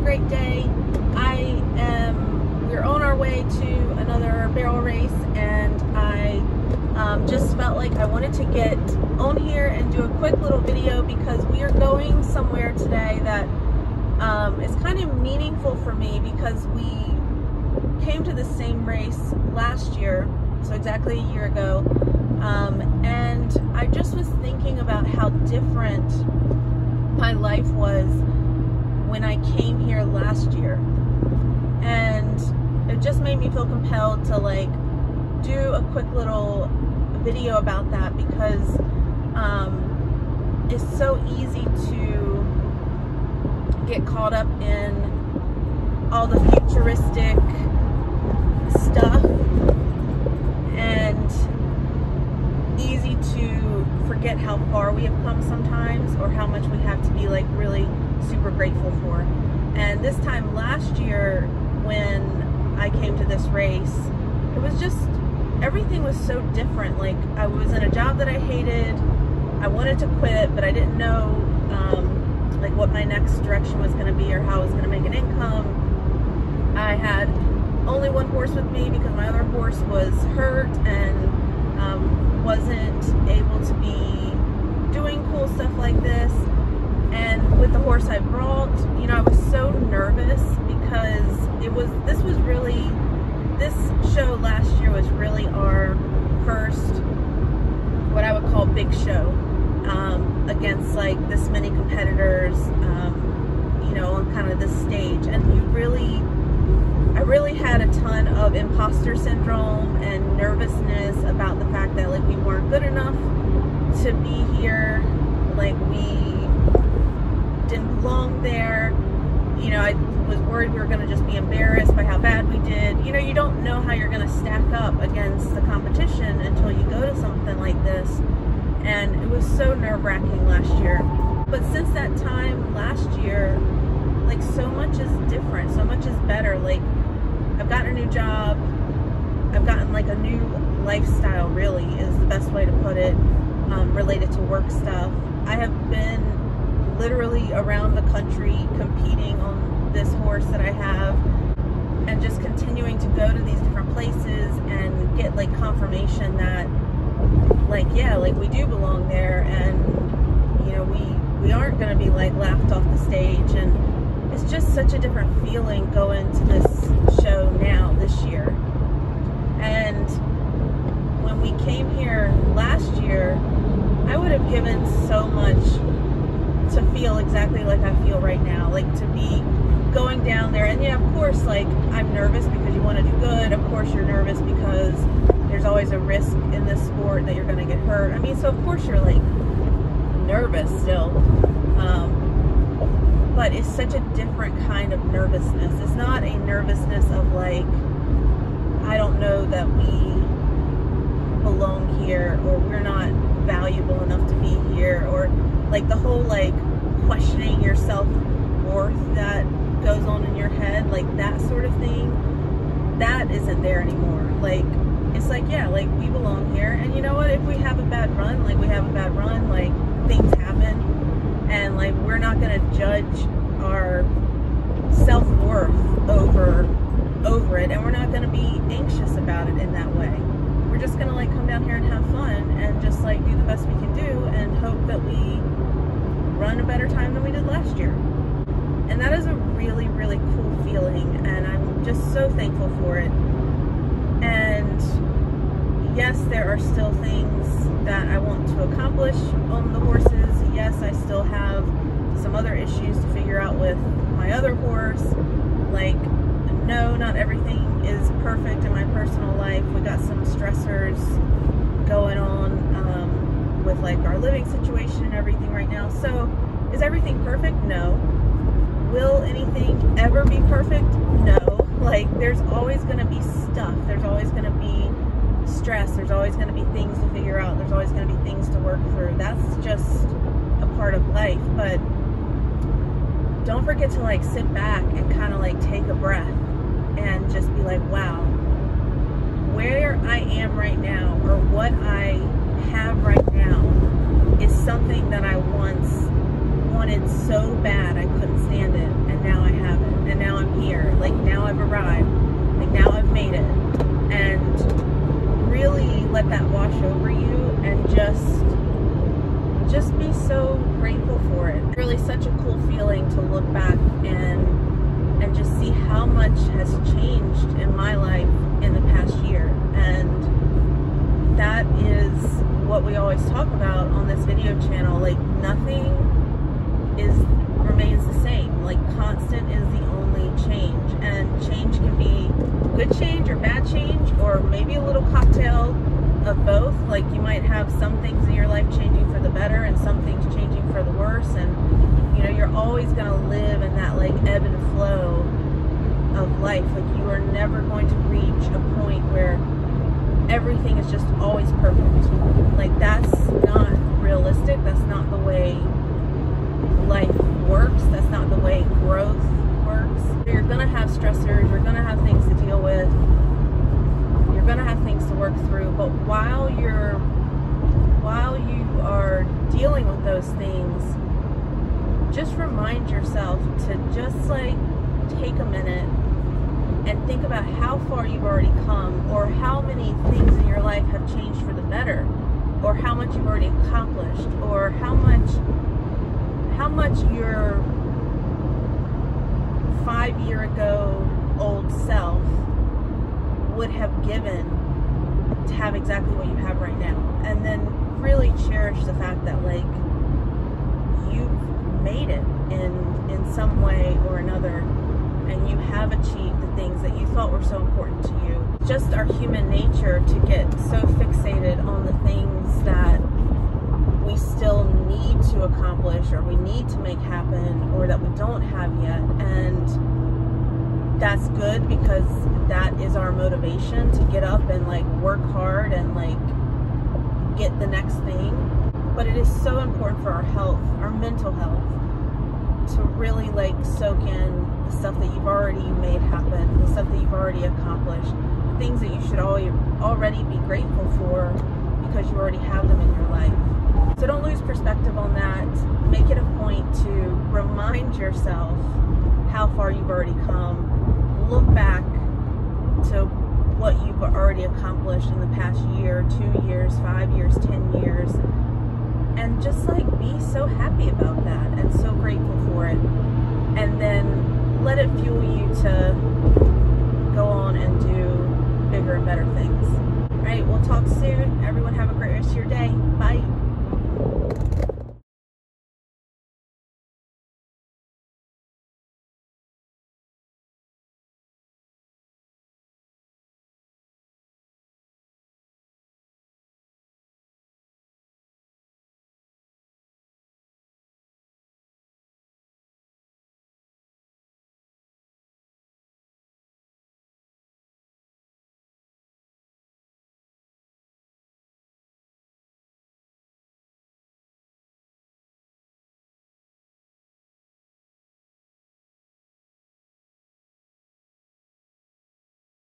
great day. We're on our way to another barrel race, and I just felt like I wanted to get on here and do a quick little video because we are going somewhere today that is kind of meaningful for me because we came to the same race last year, so exactly a year ago, and I just was thinking about how different my life was when I came here last year, and it just made me feel compelled to like do a quick little video about that because it's so easy to get caught up in all the futuristic stuff and easy to forget how far we have come sometimes, or how much we have to be like really super grateful for. And this time last year when I came to this race, it was just, everything was so different. Like, I was in a job that I hated, I wanted to quit, but I didn't know like what my next direction was going to be or how I was going to make an income. I had only one horse with me because my other horse was hurt and wasn't able to be doing cool stuff like this. And with the horse I brought, you know, I was so nervous because this show last year was really our first, what I would call big show, against like this many competitors, you know, on kind of this stage. And I really had a ton of imposter syndrome and nervousness about the fact that like we weren't good enough to be here, like we didn't belong there. You know, I was worried we were going to just be embarrassed by how bad we did. You know, you don't know how you're going to stack up against the competition until you go to something like this. And it was so nerve-wracking last year. But since that time last year, like so much is different, so much is better. Like, I've gotten a new job, I've gotten like a new lifestyle, really is the best way to put it, related to work stuff. I have been literally around the country competing on this horse that I have, and just continuing to go to these different places and get like confirmation that like, yeah, like we do belong there, and you know, we aren't going to be like laughed off the stage. And it's just such a different feeling going to this show now this year. And when we came here last year, I would have given so much to feel exactly like I feel right now, like to be going down there. And yeah, of course, like I'm nervous because you want to do good. Of course you're nervous because there's always a risk in this sport that you're going to get hurt. I mean, so of course you're like nervous still, but it's such a different kind of nervousness. It's not a nervousness of like, I don't know that we belong here, or we're not valuable enough to be here, or like the whole like questioning your self-worth that goes on in your head, like that sort of thing, that isn't there anymore. Like, it's like, yeah, like we belong here, and you know what, if we have a bad run, like we have a bad run, like things happen, and like we're not going to judge our self-worth over it, and we're not going to be anxious about it in that way. We're just going to like come down here and have fun and just like do the best we can do and hope that we run a better time than we did last year. And that is a really, really cool feeling, and I'm just so thankful for it. And yes, there are still things that I want to accomplish on the horses. Yes, I still have some other issues to figure out with my other horse. Like, no, not everything is perfect in my personal life. We got some stressors going on with like our living situation and everything right now. So is everything perfect? No. Will anything ever be perfect? No. Like, there's always going to be stuff. There's always going to be stress. There's always going to be things to figure out. There's always going to be things to work through. That's just a part of life. But don't forget to like sit back and kind of like take a breath and just be like, wow, where I am right now, or what I have right now, is something that I once wanted so bad I couldn't stand it, and now I have it, and now I'm here, like now I've arrived, like now I've made it. And really let that wash over you, and just be so grateful for it. Really such a cool feeling to look back and just see how much has changed in my life in the past year. And that is what we always talk about on this video channel. Like, nothing remains the same. Like, constant is the only change, and change can be good change or bad change, or maybe a little cocktail of both. Like, you might have some things in your life changing for the better and some things changing for the worse, and you know, you're always going to live in that like ebb and flow of life. Like, you are never going to reach a point where everything is just always perfect. Like, that's not realistic. That's not the way life works. That's not the way growth works. You're gonna have stressors, you're gonna have things to deal with, you're gonna have things to work through, but while you are dealing with those things, just remind yourself to just like take a minute and think about how far you've already come, or how many things in your life have changed for the better, or how much you've already accomplished, or how much your 5-year-ago old self would have given to have exactly what you have right now. And then really cherish the fact that like you've made it in some way or another, and you have achieved the things that you thought were so important to you. Just our human nature to get so fixated on the things that we still need to accomplish, or we need to make happen, or that we don't have yet. And that's good, because that is our motivation to get up and like work hard and like get the next thing. But it is so important for our health, our mental health, to really like soak in the stuff that you've already made happen, the stuff that you've already accomplished, the things that you should already be grateful for, because you already have them in your life. So don't lose perspective on that. Make it a point to remind yourself how far you've already come. Look back to what you've already accomplished in the past year, 2 years, 5 years, 10 years, and just like be so happy about that and so grateful for it. And then let it fuel you to go on and do bigger and better things. All right, we'll talk soon. Everyone have a great rest of your day. Bye.